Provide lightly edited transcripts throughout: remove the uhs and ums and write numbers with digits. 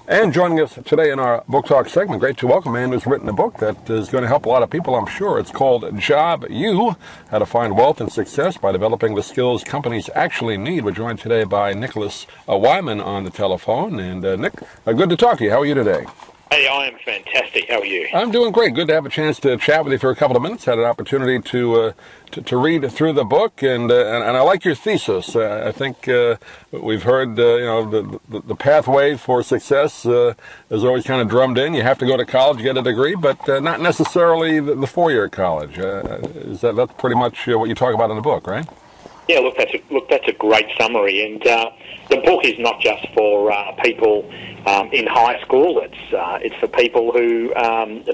And joining us today in our Book Talk segment, great to welcome a man who's written a book that is going to help a lot of people, I'm sure. It's called Job You, How to Find Wealth and Success by Developing the Skills Companies Actually Need. We're joined today by Nicholas Wyman on the telephone. And Nick, good to talk to you. How are you today? Hey, I am fantastic. How are you? I'm doing great. Good to have a chance to chat with you for a couple of minutes. Had an opportunity to read through the book, and I like your thesis. I think we've heard the pathway for success is always kind of drummed in. You have to go to college, get a degree, but not necessarily the four-year college. That's pretty much what you talk about in the book, right? Yeah, that's a great summary, and the book is not just for people in high school. It's for people who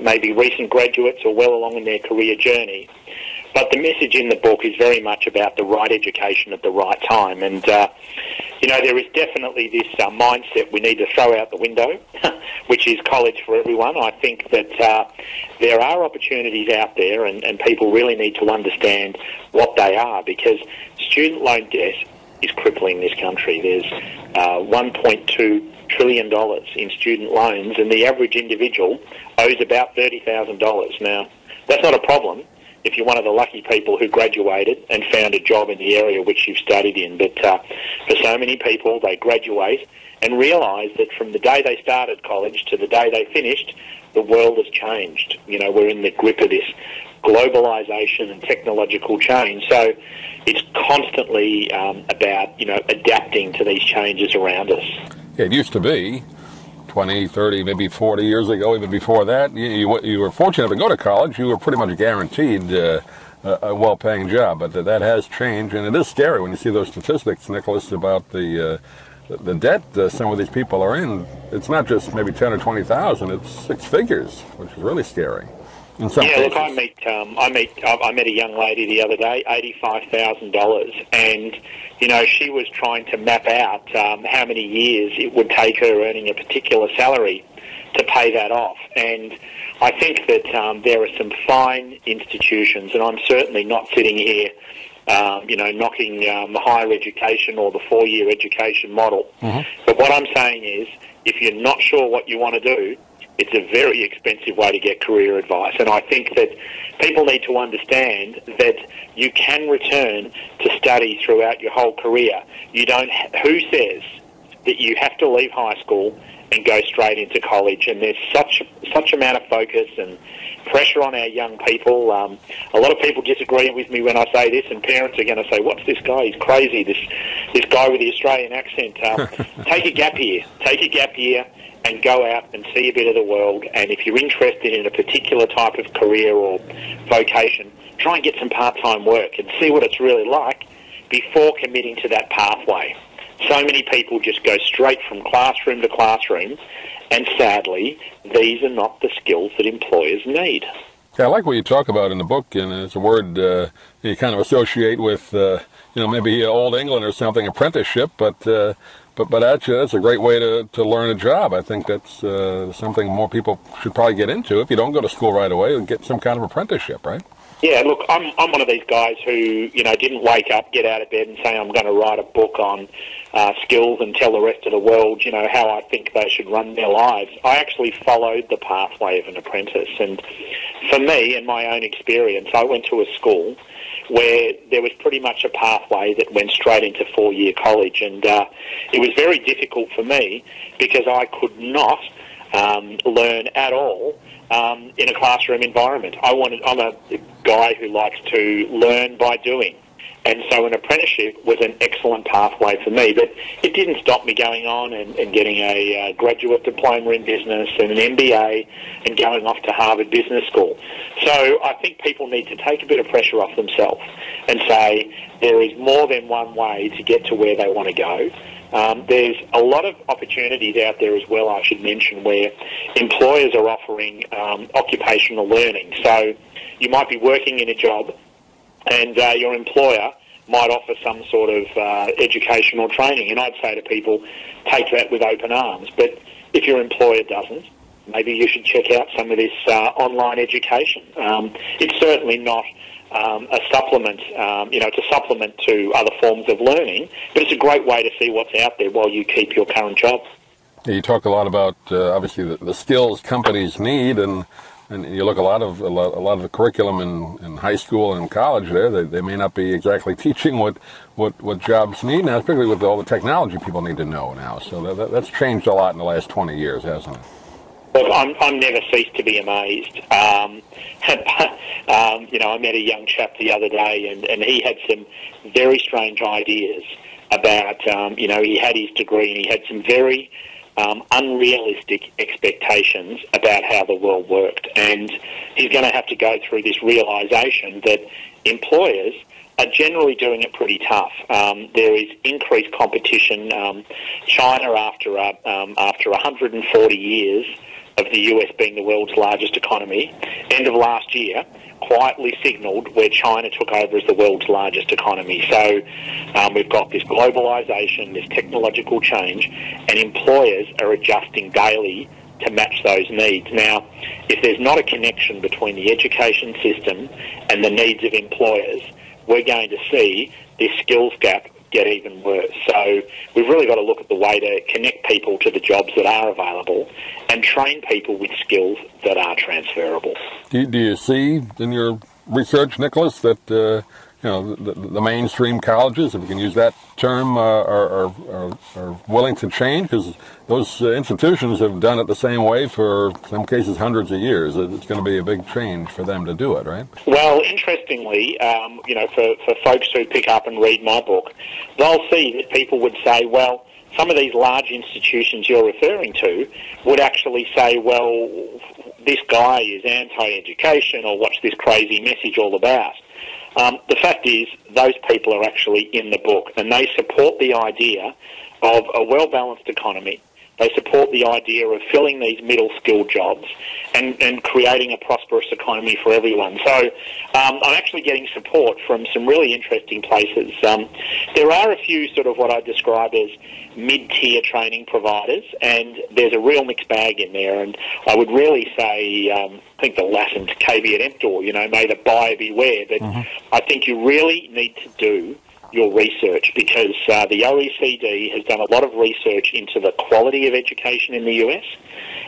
may be recent graduates or well along in their career journey. But the message in the book is very much about the right education at the right time, and there is definitely this mindset we need to throw out the window, which is college for everyone. I think that there are opportunities out there, and people really need to understand what they are, because student loan debt is crippling this country. There's $1.2 trillion in student loans, and the average individual owes about $30,000. Now, that's not a problem if you're one of the lucky people who graduated and found a job in the area which you've studied in. But for so many people, they graduate and realise that from the day they started college to the day they finished, the world has changed. We're in the grip of this globalisation and technological change. So it's constantly about, adapting to these changes around us. Yeah, it used to be 20, 30, maybe 40 years ago, even before that, you were fortunate to go to college. You were pretty much guaranteed a well-paying job, but that has changed, and it is scary when you see those statistics, Nicholas, about the debt some of these people are in. It's not just maybe 10 or 20,000; it's six figures, which is really scary. In some cases. Look, I met a young lady the other day, $85,000, and she was trying to map out how many years it would take her earning a particular salary to pay that off. And I think that there are some fine institutions, and I'm certainly not sitting here, knocking the higher education or the four-year education model. Mm-hmm. But what I'm saying is, if you're not sure what you want to do, it's a very expensive way to get career advice, and I think that people need to understand that you can return to study throughout your whole career. Who says that you have to leave high school and go straight into college? And there's such amount of focus and pressure on our young people. A lot of people disagree with me when I say this, and parents are going to say, "What's this guy? He's crazy. This guy with the Australian accent." Take a gap year, and go out and see a bit of the world. And if you're interested in a particular type of career or vocation, try and get some part-time work and see what it's really like before committing to that pathway. So many people just go straight from classroom to classroom, and sadly, these are not the skills that employers need. Yeah, I like what you talk about in the book, and it's a word you kind of associate with, maybe Old England or something, apprenticeship, but actually that's a great way to learn a job. I think that's something more people should probably get into. If you don't go to school right away, get some kind of apprenticeship, right? Yeah, look, I'm one of these guys who, didn't wake up, get out of bed and say I'm going to write a book on skills and tell the rest of the world, how I think they should run their lives. I actually followed the pathway of an apprentice. And for me, in my own experience, I went to a school where there was pretty much a pathway that went straight into four-year college. And it was very difficult for me because I could not learn at all in a classroom environment. I'm a guy who likes to learn by doing. And so an apprenticeship was an excellent pathway for me, but it didn't stop me going on and getting a graduate diploma in business and an MBA and going off to Harvard Business School. So I think people need to take a bit of pressure off themselves and say there is more than one way to get to where they want to go. There's a lot of opportunities out there as well, I should mention, where employers are offering occupational learning. So you might be working in a job and your employer might offer some sort of educational training. And I'd say to people, take that with open arms. But if your employer doesn't, maybe you should check out some of this online education. It's certainly not a supplement, it's a supplement to other forms of learning, but it's a great way to see what's out there while you keep your current job. You talk a lot about obviously the skills companies need, and you look a lot of the curriculum in high school and college. They may not be exactly teaching what jobs need now, particularly with all the technology people need to know now. So that's changed a lot in the last 20 years, hasn't it? Look, I'm never ceased to be amazed. I met a young chap the other day, and he had some very strange ideas about, he had his degree and he had some very unrealistic expectations about how the world worked. And he's going to have to go through this realisation that employers are generally doing it pretty tough. There is increased competition. China, after 140 years of the US being the world's largest economy, end of last year, quietly signalled where China took over as the world's largest economy. So we've got this globalisation, this technological change, and employers are adjusting daily to match those needs. Now, if there's not a connection between the education system and the needs of employers, we're going to see this skills gap get even worse. So we've really got to look at the way to connect people to the jobs that are available and train people with skills that are transferable. Do you see in your research, Nicholas, that the mainstream colleges, if we can use that term, are willing to change? Because those institutions have done it the same way for, in some cases, hundreds of years. It's going to be a big change for them to do it, right? Well, interestingly, for folks who pick up and read my book, they'll see that people would say, well, some of these large institutions you're referring to would actually say, well, this guy is anti-education, or what's this crazy message all about? The fact is, those people are actually in the book, and they support the idea of a well-balanced economy. They support the idea of filling these middle-skilled jobs and creating a prosperous economy for everyone. So I'm actually getting support from some really interesting places. There are a few sort of what I describe as mid-tier training providers, and there's a real mixed bag in there. And I would really say, I think the Latin caveat emptor, may the buyer beware. But I think you really need to do your research, because the OECD has done a lot of research into the quality of education in the US,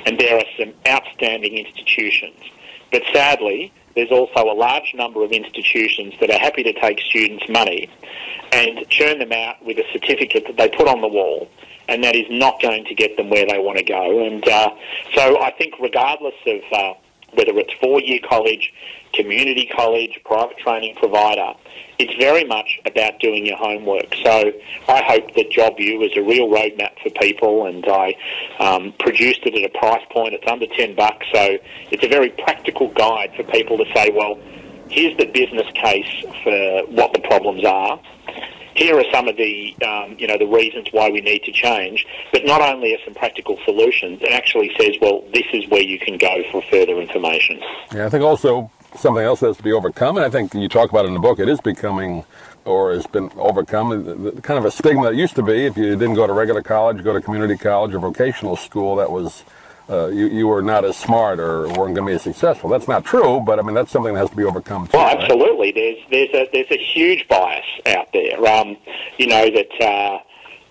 and there are some outstanding institutions. But sadly, there's also a large number of institutions that are happy to take students' money and churn them out with a certificate that they put on the wall, and that is not going to get them where they want to go. And so I think regardless of whether it's four-year college, community college, private training provider, it's very much about doing your homework. So I hope that JobU is a real roadmap for people, and I produced it at a price point. It's under $10, so it's a very practical guide for people to say, well, here's the business case for what the problems are. Here are some of the, the reasons why we need to change, but not only are some practical solutions, it actually says, well, this is where you can go for further information. Yeah, I think also something else has to be overcome, and I think you talk about it in the book, it is becoming, or has been overcome, the kind of a stigma that used to be, if you didn't go to regular college, go to community college or vocational school, that was, you were not as smart or weren't going to be as successful. That's not true, but I mean, that's something that has to be overcome too. Well, absolutely. Right? There's a huge bias out there, that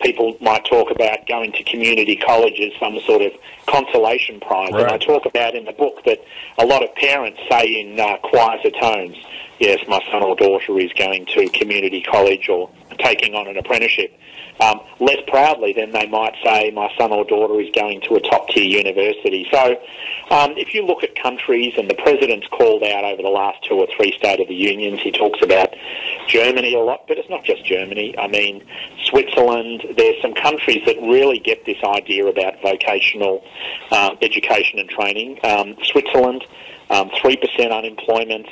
people might talk about going to community college as some sort of consolation prize. Right. And I talk about in the book that a lot of parents say in quieter tones, yes, my son or daughter is going to community college or taking on an apprenticeship. Less proudly than they might say, my son or daughter is going to a top-tier university. So if you look at countries, and the President's called out over the last 2 or 3 State of the Unions, he talks about Germany a lot, but it's not just Germany. I mean, Switzerland, there's some countries that really get this idea about vocational education and training. Switzerland, 3% unemployment,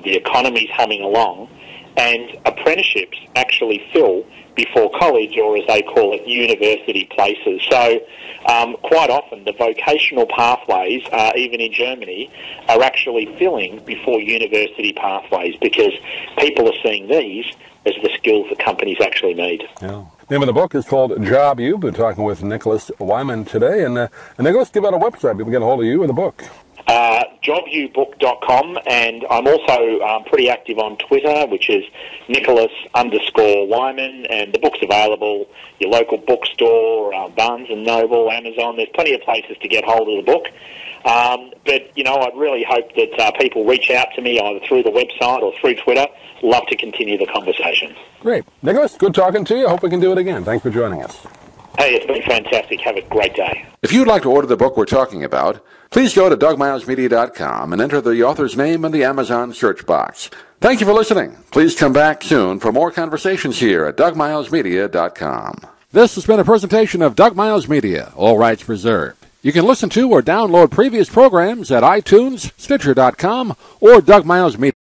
the economy's humming along, and apprenticeships actually fill before college, or as they call it, university places. So quite often the vocational pathways, even in Germany, are actually filling before university pathways, because people are seeing these as the skills that companies actually need. Yeah. The name of the book is called JobU. We've been talking with Nicholas Wyman today. And Nicholas, give out a website. People can get a hold of you and the book. jobubook.com, and I'm also pretty active on Twitter, which is Nicholas_Wyman, and the book's available, your local bookstore, Barnes & Noble, Amazon. There's plenty of places to get hold of the book. But, you know, I'd really hope that people reach out to me either through the website or through Twitter. Love to continue the conversation. Great. Nicholas, good talking to you. I hope we can do it again. Thanks for joining us. Hey, it's been fantastic. Have a great day. If you'd like to order the book we're talking about, please go to DougMilesMedia.com and enter the author's name in the Amazon search box. Thank you for listening. Please come back soon for more conversations here at DougMilesMedia.com. This has been a presentation of Doug Miles Media, all rights reserved. You can listen to or download previous programs at iTunes, Stitcher.com, or DougMilesMedia.